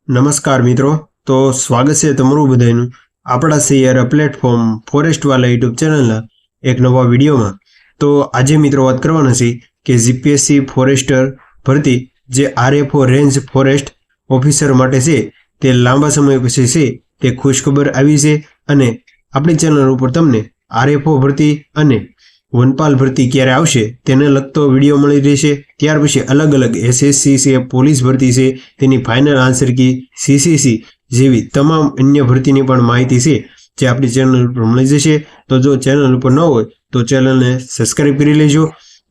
નમસ્કાર મિત્રો, તો સ્વાગત છે તમારું બધાનું આપણા શેર પ્લેટફોર્મ ફોરેસ્ટવાલા યુટ્યુબ ચેનલના એક નવા વિડીયોમાં। તો આજે મિત્રો વાત કરવાના છે કે જીપીએસસી ફોરેસ્ટર ભરતી જે આરએફઓ રેન્જ ફોરેસ્ટ ઓફિસર માટે છે તે લાંબા સમય પછી છે તે ખુશખબર આવી છે અને આપણી ચેનલ ઉપર તમને આરએફઓ ભરતી અને વનપાલ ભરતી ક્યારે આવશે તેને લગતો વિડીયો મળી રહેશે। ત્યાર પછી અલગ અલગ એસએસસી છે, પોલીસ ભરતી છે, તેની ફાઇનલ આન્સર કી, સીસીસી જેવી તમામ અન્ય ભરતીની પણ માહિતી છે જે આપણી ચેનલ ઉપર મળી જશે। તો જો ચેનલ ઉપર ન હોય તો ચેનલને સબસ્ક્રાઇબ કરી લેજો।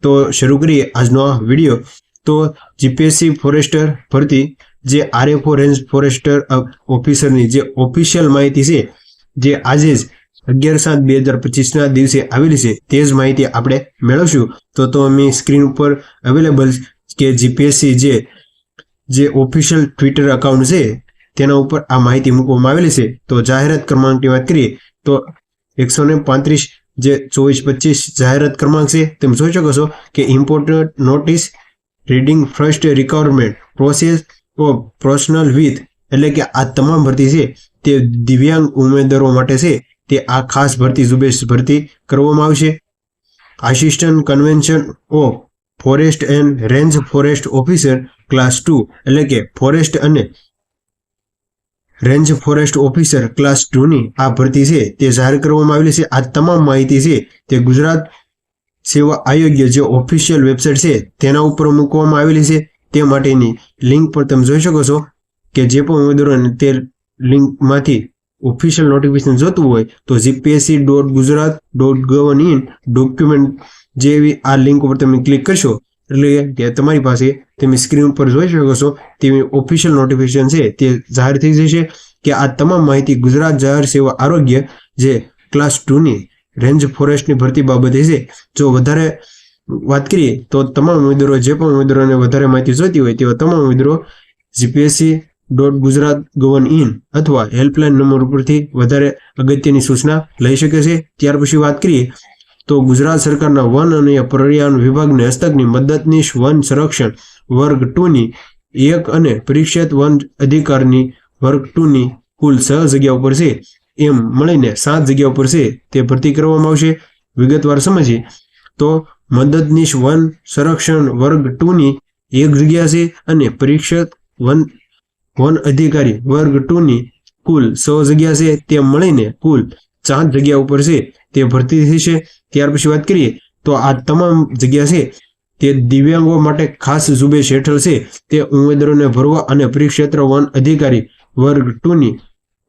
તો શરૂ કરીએ આજનો આ વિડીયો। તો જીપીએસસી ફોરેસ્ટર ભરતી જે આરએફઓ રેન્જ ફોરેસ્ટર ઓફિસરની જે ઓફિશિયલ માહિતી છે જે આજે જ 11/7/2025 દિવસે આવેલી છે તે જ માહિતી આપણે મેળવશું। તો અમે સ્ક્રીન ઉપર અવેલેબલ કે જીપીએસસી જે ઓફિશિયલ ટ્વિટર એકાઉન્ટ છે તેના ઉપર આ માહિતી મૂકવામાં આવેલી છે। તો જાહેરાત ક્રમાંકની વાત કરીએ તો 135 જે 24/25 જાહેરાત ક્રમાંક છે તેમ જોઈ શકો છો કે important notice reading first requirement process of personal with એટલે કે આ તમામ ભરતી છે તે દિવ્યાંગ ઉમેદવારો માટે છે તે આ ખાસ ભરતી ઝુંબેશ ભરતી કરવામાં આવશે। Assistant convention of forest and range forest officer class 2 એટલે કે ફોરેસ્ટ અને રેન્જ ફોરેસ્ટ ઓફિસર ક્લાસ 2 ની આ ભરતી છે તે જાહેર કરવામાં આવેલી છે। આ તમામ માહિતી છે તે ગુજરાત સેવા આયોગ જે ઓફિશિયલ વેબસાઇટ છે તેના ઉપર મૂકવામાં આવેલી છે। તે માટેની લિંક પર તમે જોઈ શકો છો કે જે પણ ઉમેદવારોને તે લિંકમાંથી ઓફિશિયલ નોટિફિકેશન જોતું હોય તો gpsc.gujarat.gov.in ડોક્યુમેન્ટ જેવી આ લિંક ઉપર તમે ક્લિક કરશો એટલે કે તમારી પાસે તમે સ્ક્રીન ઉપર જોઈ શકો છો તેવી ઓફિશિયલ નોટિફિકેશન છે તે જાહેર થઈ જશે કે આ તમામ માહિતી ગુજરાત જાહેર સેવા આરોગ્ય જે ક્લાસ 2 ની રેન્જ ફોરેસ્ટની ભરતી બાબતે છે। જો વધારે વાત કરીએ તો તમામ ઉમેદવારો જે પણ ઉમેદવારોને વધારે માહિતી જોઈતી હોય તેવા તમામ ઉમેદવારો gpsc.gujarat.gov.in અથવા હેલ્પલાઇન નંબર ઉપરથી વધારે અગત્યની સૂચના લઈ શકે છે। ત્યાર પછી વાત કરીએ તો ગુજરાત સરકારના વન અને પર્યાવરણ વિભાગને હસ્તકની મદદનીશ વન સંરક્ષણ વર્ગ 2 ની 1 અને પરીક્ષિત વન અધિકારની વર્ગ 2 ની કુલ 6 જગ્યા ઉપર છે એમ મળીને 7 જગ્યા ઉપર છે તે ભરતી કરવામાં આવશે। વિગતવાર સમજીએ તો મદદનીશ વન સંરક્ષણ વર્ગ 2 ની 1 જગ્યા છે અને પરીક્ષિત વન અધિકારી વર્ગ 2 ની કુલ 6 જગ્યા છે તે મળીને કુલ 7 જગ્યા ઉપર છે તે ભરતી થશે। ત્યાર પછી વાત કરીએ તો આ તમામ જગ્યા છે તે દિવ્યાંગો માટે ખાસ ઝુંબેશ હેઠળ છે તે ઉમેદવારોને ભરવા અને પરીક્ષેત્ર વન અધિકારી વર્ગ 2 ની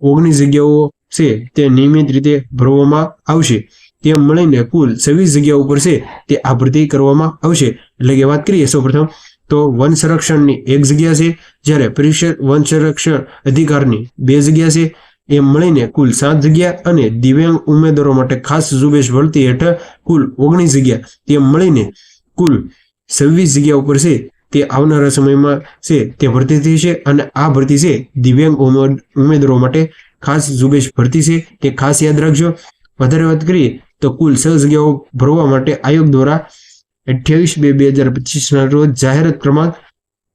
19 જગ્યાઓ છે તે નિયમિત રીતે ભરવામાં આવશે। તેમ મળીને કુલ 26 જગ્યા ઉપર છે તે આ ભરતી કરવામાં આવશે। એટલે કે વાત કરીએ સૌપ્રથમ તો વન સંરક્ષણની 1 જગ્યા છે જ્યારે પરીક્ષિત વન સંરક્ષણ અધિકારની 2 જગ્યા છે એમ મળીને કુલ 7 જગ્યા અને દિવ્યાંગ ઉમેદવારો માટે ખાસ ઝુંબેશ ભરતી હેઠળ કુલ 19 જગ્યા તેમ મળીને કુલ 26 જગ્યા ઉપર છે તે આવનારા સમયમાં છે તે ભરતી થઈ છે અને આ ભરતી છે દિવ્યાંગ ઉમેદવારો માટે ખાસ ઝુંબેશ ભરતી છે તે ખાસ યાદ રાખજો। વધારે વાત કરીએ તો કુલ 6 જગ્યાઓ ભરવા માટે આયોગ દ્વારા 28/2/2025 ના રોજ જાહેરાત ક્રમાંક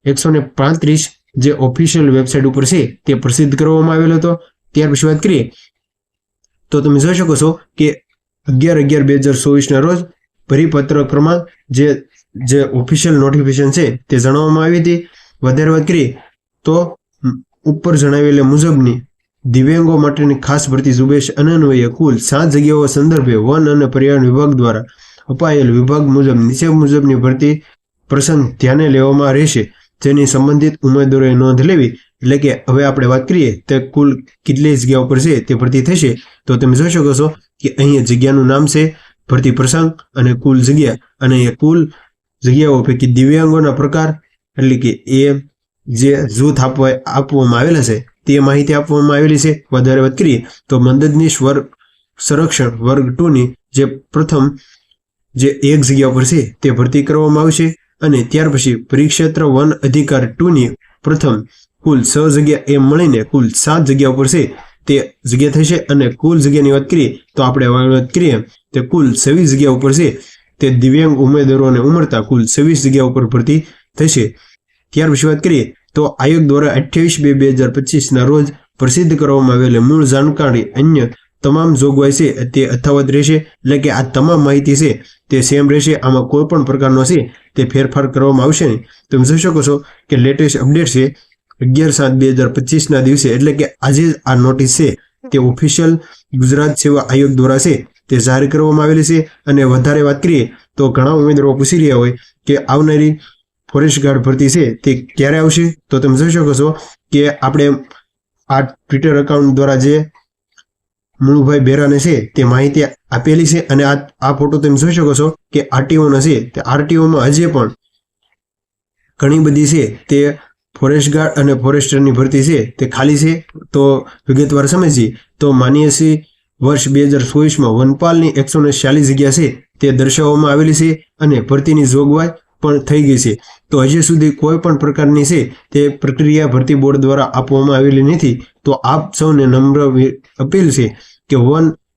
135 જે ઓફિશિયલ વેબસાઇટ ઉપર છે તે પ્રસિદ્ધ કરવામાં આવેલો હતો। ત્યાર પછી વાત કરીએ તો તમે જોઈ શકો છો કે 11/11/2024 ના રોજ પરિપત્ર ક્રમાંક જે ઓફિશિયલ નોટિફિકેશન છે તે જણાવવામાં આવી હતી। વધારે વાત કરીએ તો ઉપર જણાવેલા મુજબની દિવ્યાંગો માટેની ખાસ ભરતી ઝુંબેશ અન્વયે કુલ 7 જગ્યાઓ સંદર્ભે વન અને પર્યાવરણ વિભાગ દ્વારા અપાયેલ વિભાગ મુજબ નીચે મુજબની ભરતી પ્રસંગ ધ્યાને લેવામાં રહેશે જેની સંબંધિત ઉમેદવારોએ નોંધ લેવી। એટલે કે હવે આપણે વાત કરીએ તો કુલ કેટલી જગ્યા ઉપર છે તે ભરતી થશે તો તમે જોઈ શકો છો કે અહીંયા જગ્યાનું નામ છે, ભરતી પ્રસંગ અને કુલ જગ્યા અને એ કુલ જગ્યાઓ પૈકી દિવ્યાંગોના પ્રકાર એટલે કે એ જે જૂથ આપવામાં આવેલા છે તે માહિતી આપવામાં આવેલી છે। વધારે વાત કરીએ તો મદદનીશ વર્ગ સંરક્ષણ વર્ગ 2 ની જે પ્રથમ જે 1 જગ્યા પર છે તે ભરતી કરવામાં આવશે અને ત્યાર પછી પરીક્ષેત્ર વન અધિકાર 2 ની પ્રથમ કુલ 6 જગ્યા એમ મળીને કુલ 7 જગ્યા ઉપર છે તે જગ્યા થશે અને કુલ જગ્યાની વાત કરીએ તો આપણે વાત કરીએ તો કુલ 26 જગ્યા ઉપર છે તે દિવ્યાંગ ઉમેદવારોને ઉમરતા કુલ 26 જગ્યા ઉપર ભરતી થશે। ત્યાર પછી વાત કરીએ તો આયોગ દ્વારા 28/2/2025 રોજ પ્રસિદ્ધ કરવામાં આવેલી મૂળ જાણકારી અન્ય તમામ જોગવાઈ છે તે યથાવત રહેશે, એટલે કે આ તમામ માહિતી છે તે સેમ રહેશે. આમાં કોઈ પણ પ્રકારનો છે તે ફેરફાર કરવામાં આવશે નહીં. તમે જોઈ શકો છો કે લેટેસ્ટ અપડેટ છે 11/7/2025 દિવસે, એટલે કે આજે આ નોટિસ છે તે ઓફિશિયલ ગુજરાત સેવા આયોગ દ્વારા છે તે જાહેર કરવામાં આવેલી છે. અને વધારે વાત કરીએ તો ઘણા ઉમેદવારો પૂછી રહ્યા હોય કે આવનારી ફોરેસ્ટ ગાર્ડ ભરતી છે તે ક્યારે આવશે, તો તમે જોઈ શકો છો કે આપણે આ ટ્વિટર એકાઉન્ટ દ્વારા જે મુળુભાઈ બેરાને છે તે માહિતી આપેલી છે. અને આ ફોટો તમે જોઈ શકો છો કે આરટીઓનો છે તે આરટીઓમાં હજી પણ ઘણી બધી છે તે ફોરેસ્ટ ગાર્ડ અને ફોરેસ્ટરની ભરતી છે તે ખાલી છે. તો વિગતવાર સમજીએ તો માનીએ છીએ વર્ષ 2024માં વનપાલની 146 જગ્યા છે તે દર્શાવવામાં આવેલી છે અને ભરતીની જોગવાઈ પણ થઈ ગઈ છે. તો હજી સુધી કોઈ પણ પ્રકારની છે તે પ્રક્રિયા ભરતી બોર્ડ દ્વારા આપવામાં આવેલી નથી. તો આપ સૌને નમ્ર અપીલ છે કે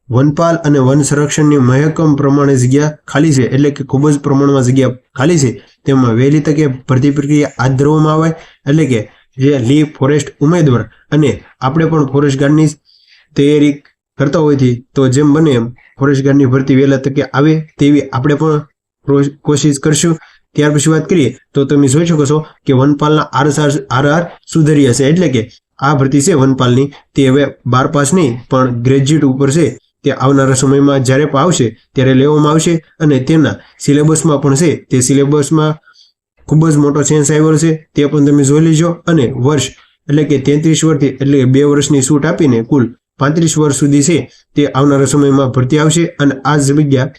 વનપાલ અને વન સંરક્ષણની મહેકમ પ્રમાણે જગ્યા ખાલી છે, એટલે કે ખૂબ જ પ્રમાણમાં જગ્યા ખાલી છે, તેમાં વહેલી તકે ભરતી પ્રક્રિયા હાથ ધરવામાં આવે. એટલે કે જે લીવ ફોરેસ્ટ ઉમેદવાર અને આપણે પણ ફોરેસ્ટ ગાર્ડની તૈયારી કરતા હોયથી તો જેમ બને એમ ફોરેસ્ટ ગાર્ડની ભરતી વહેલા તકે આવે તેવી આપણે પણ કોશિશ કરશું. ત્યાર પછી વાત કરીએ તો તમે જોઈ શકો છો કે વનપાલના આરઆર સુધર્યા છે, એટલે કે આ ભરતી છે વનપાલની તે હવે 12 પાસ નહીં પણ ગ્રેજ્યુએટ ઉપર છે તે આવનારા સમયમાં જ્યારે પણ આવશે ત્યારે લેવામાં આવશે. અને તેના સિલેબસમાં પણ છે તે સિલેબસમાં ખૂબ જ મોટો ચેન્જ આવેલો છે તે પણ તમે જોઈ લેજો. અને વર્ષ એટલે કે 33 વર્ષથી એટલે કે 2 વર્ષની છૂટ આપીને કુલ 35 વર્ષ સુધી છે તે આવનારા સમયમાં ભરતી આવશે. અને આ જગ્યા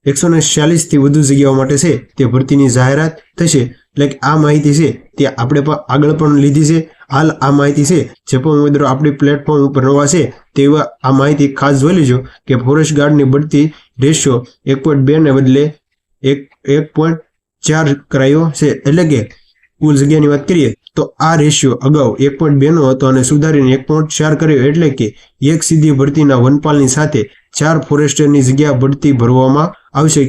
146 થી વધુ જગ્યાઓ માટે છે તે ભરતીની જાહેરાત થશે. એટલે કે આ માહિતી છે તે આપણે આગળ પણ લીધી છે. હાલ આ માહિતી છે જે પણ ઉમેદવારો આપણી પ્લેટફોર્મ ઉપર નવા છે તેવા આ માહિતી ખાસ જોઈ લેજો કે ફોરેસ્ટ ગાર્ડની બઢતી રેશિયો 1.2 ને બદલે 1.4 કરાયો છે. એટલે કે કુલ જગ્યાની વાત કરીએ તો આ રેશિયો અગાઉ 1.2 નો હતો અને સુધારીને 1.4 કર્યો. એટલે કે એક સીધી ભરતીના વનપાલની સાથે 4 ફોરેસ્ટરની જગ્યા બઢતી ભરવામાં આવશે.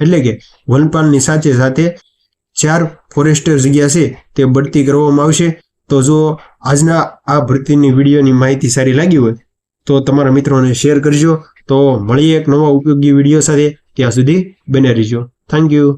એટલે કે વનપાલની સાથે સાથે 4 ફોરેસ્ટર જગ્યા છે તે બઢતી કરવામાં આવશે. તો જો આજના આ ભરતીની વિડીયોની માહિતી સારી લાગી હોય તો તમારા મિત્રોને શેર કરજો. તો મળીએ એક નવા ઉપયોગી વિડીયો સાથે, ત્યાં સુધી બને રહેજો. Thank you.